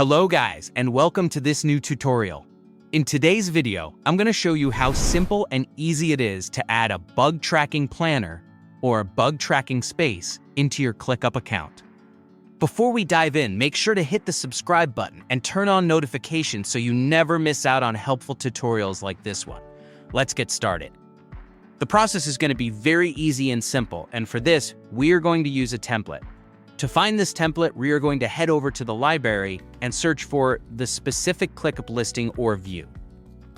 Hello guys, and welcome to this new tutorial. In today's video, I'm going to show you how simple and easy it is to add a bug tracking planner or a bug tracking space into your ClickUp account. Before we dive in, make sure to hit the subscribe button and turn on notifications so you never miss out on helpful tutorials like this one. Let's get started. The process is going to be very easy and simple, and for this, we are going to use a template. To find this template, we are going to head over to the library and search for the specific ClickUp listing or view.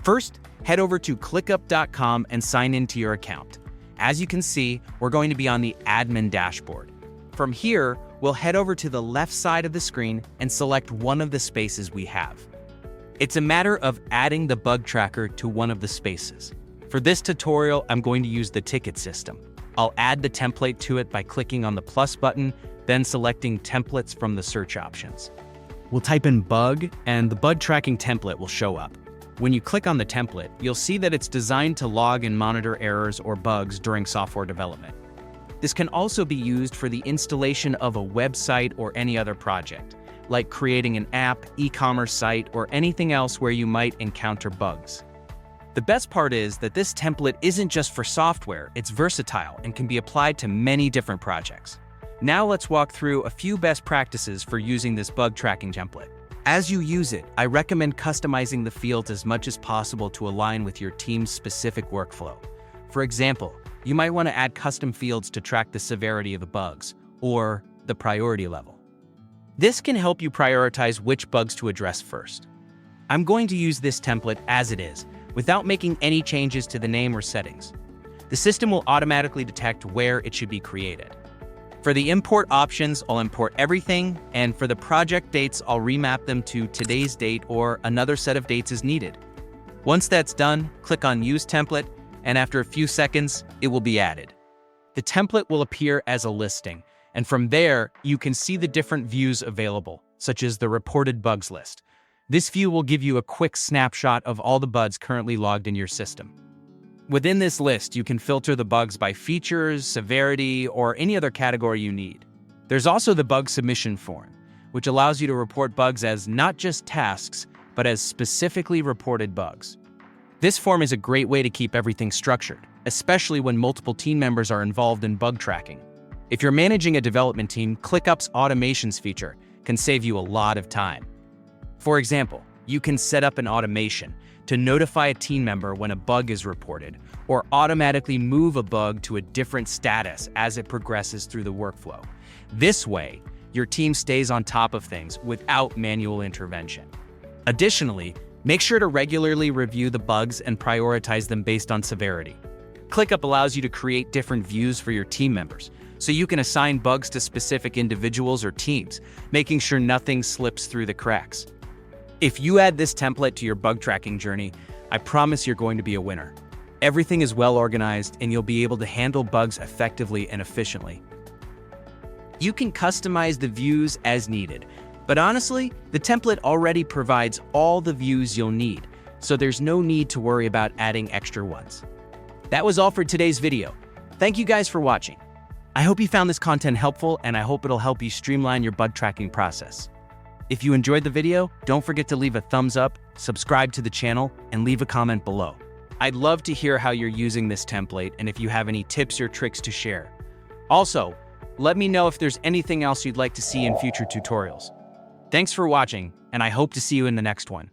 First, head over to clickup.com and sign into your account. As you can see, we're going to be on the admin dashboard. From here, we'll head over to the left side of the screen and select one of the spaces we have. It's a matter of adding the bug tracker to one of the spaces. For this tutorial, I'm going to use the ticket system. I'll add the template to it by clicking on the plus button, then selecting templates from the search options. We'll type in bug, and the bug tracking template will show up. When you click on the template, you'll see that it's designed to log and monitor errors or bugs during software development. This can also be used for the installation of a website or any other project, like creating an app, e-commerce site, or anything else where you might encounter bugs. The best part is that this template isn't just for software, it's versatile and can be applied to many different projects. Now let's walk through a few best practices for using this bug tracking template. As you use it, I recommend customizing the fields as much as possible to align with your team's specific workflow. For example, you might want to add custom fields to track the severity of the bugs or the priority level. This can help you prioritize which bugs to address first. I'm going to use this template as it is, without making any changes to the name or settings. The system will automatically detect where it should be created. For the import options, I'll import everything, and for the project dates, I'll remap them to today's date or another set of dates as needed. Once that's done, click on Use Template, and after a few seconds, it will be added. The template will appear as a listing, and from there, you can see the different views available, such as the reported bugs list. This view will give you a quick snapshot of all the bugs currently logged in your system. Within this list, you can filter the bugs by features, severity, or any other category you need. There's also the bug submission form, which allows you to report bugs as not just tasks, but as specifically reported bugs. This form is a great way to keep everything structured, especially when multiple team members are involved in bug tracking. If you're managing a development team, ClickUp's automations feature can save you a lot of time. For example, you can set up an automation to notify a team member when a bug is reported, or automatically move a bug to a different status as it progresses through the workflow. This way, your team stays on top of things without manual intervention. Additionally, make sure to regularly review the bugs and prioritize them based on severity. ClickUp allows you to create different views for your team members, so you can assign bugs to specific individuals or teams, making sure nothing slips through the cracks. If you add this template to your bug tracking journey, I promise you're going to be a winner. Everything is well organized and you'll be able to handle bugs effectively and efficiently. You can customize the views as needed, but honestly, the template already provides all the views you'll need, so there's no need to worry about adding extra ones. That was all for today's video. Thank you guys for watching. I hope you found this content helpful, and I hope it'll help you streamline your bug tracking process. If you enjoyed the video, don't forget to leave a thumbs up, subscribe to the channel, and leave a comment below. I'd love to hear how you're using this template and if you have any tips or tricks to share. Also, let me know if there's anything else you'd like to see in future tutorials. Thanks for watching, and I hope to see you in the next one.